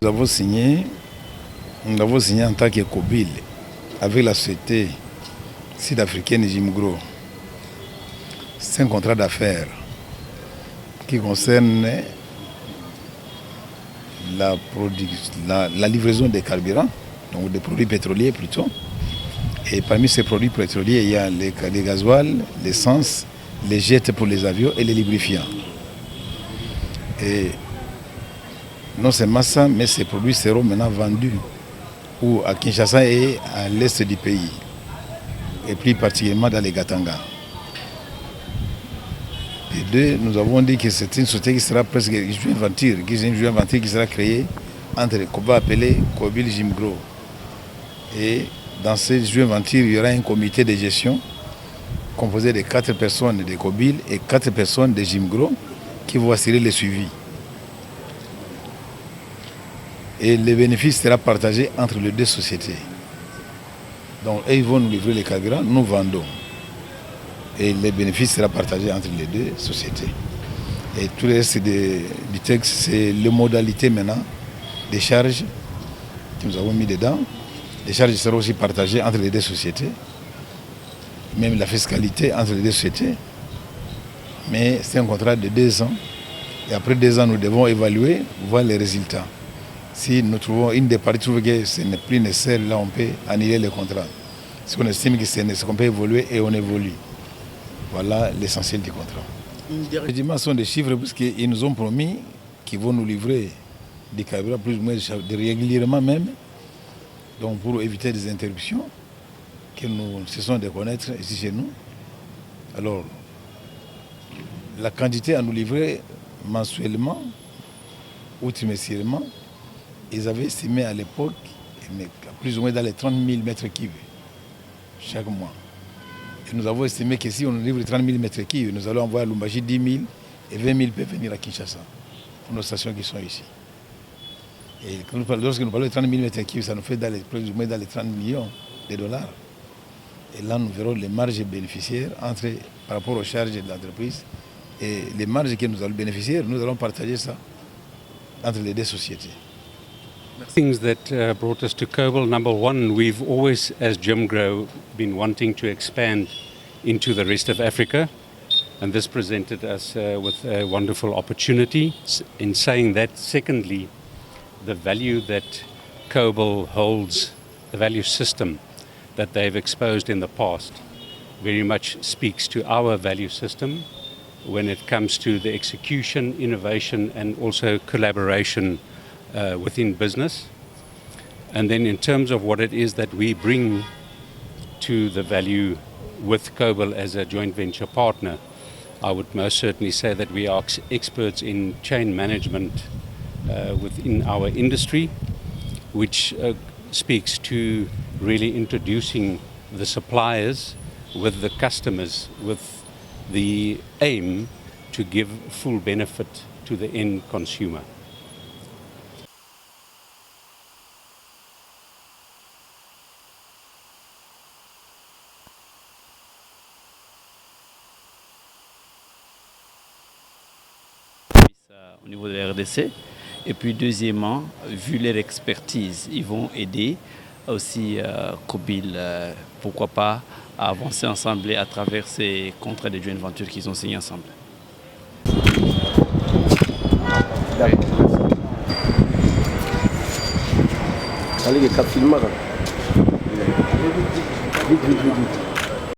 avons signé en tant que COBIL avec la société sud-africaine Jimgro. C'est un contrat d'affaires qui concerne la livraison des carburants, donc des produits pétroliers plutôt. Et parmi ces produits pétroliers, il y a les gasoil, l'essence, les jets pour les avions et les lubrifiants. Et non seulement ça, mais ces produits seront maintenant vendus à Kinshasa et à l'est du pays, et plus particulièrement dans les Gatanga. Et deux, nous avons dit que c'est une société qui sera presque une joint venture qui sera créée entre qu'on va appeler Kobil Jimgro. Et dans cette joint venture, il y aura un comité de gestion composé de 4 personnes de Kobil et 4 personnes de Jimgro qui vont assurer le suivi. Et les bénéfices seront partagés entre les deux sociétés. Donc, ils vont nous livrer les carburants, nous vendons. Et les bénéfices seront partagés entre les deux sociétés. Et tout le reste du texte, c'est les modalités maintenant des charges que nous avons mis dedans. Les charges seront aussi partagées entre les deux sociétés. Même la fiscalité entre les deux sociétés. Mais c'est un contrat de 2 ans. Et après 2 ans, nous devons évaluer, voir les résultats. Si nous trouvons une des parties trouve que ce n'est plus nécessaire, là on peut annuler le contrat. Si on estime que c'est nécessaire, qu'on peut évoluer et on évolue. Voilà l'essentiel du contrat. Les sont des chiffres parce qu'ils nous ont promis qu'ils vont nous livrer des carburants plus ou moins régulièrement même. Donc pour éviter des interruptions que nous cessons de connaître ici chez nous. Alors, la quantité à nous livrer mensuellement ou trimestriellement, ils avaient estimé à l'époque plus ou moins dans les 30 000 mètres cubes chaque mois. Et nous avons estimé que si on livre 30 000 mètres cubes, nous allons envoyer à Lumbashi 10 000 et 20 000 peuvent venir à Kinshasa, pour nos stations qui sont ici. Et lorsque nous parlons de 30 000 mètres cubes, ça nous fait plus ou moins dans les 30 millions de dollars. Et là, nous verrons les marges bénéficiaires par rapport aux charges de l'entreprise. Et les marges que nous allons bénéficier, nous allons partager ça entre les deux sociétés. Things that brought us to Cobal. Number one, we've always, as Jimgro, been wanting to expand into the rest of Africa, and this presented us with a wonderful opportunity. In saying that, secondly, the value that Cobal holds, the value system that they've exposed in the past, very much speaks to our value system when it comes to the execution, innovation, and also collaboration within business. And then in terms of what it is that we bring to the value with Cobal as a joint venture partner, I would most certainly say that we are experts in chain management within our industry, which speaks to really introducing the suppliers with the customers with the aim to give full benefit to the end consumer. Au niveau de la RDC. Et puis deuxièmement, vu leur expertise, ils vont aider aussi Kobil, pourquoi pas, à avancer ensemble à travers ces contrats de joint venture qu'ils ont signés ensemble. Allez, les 4 films. Vite.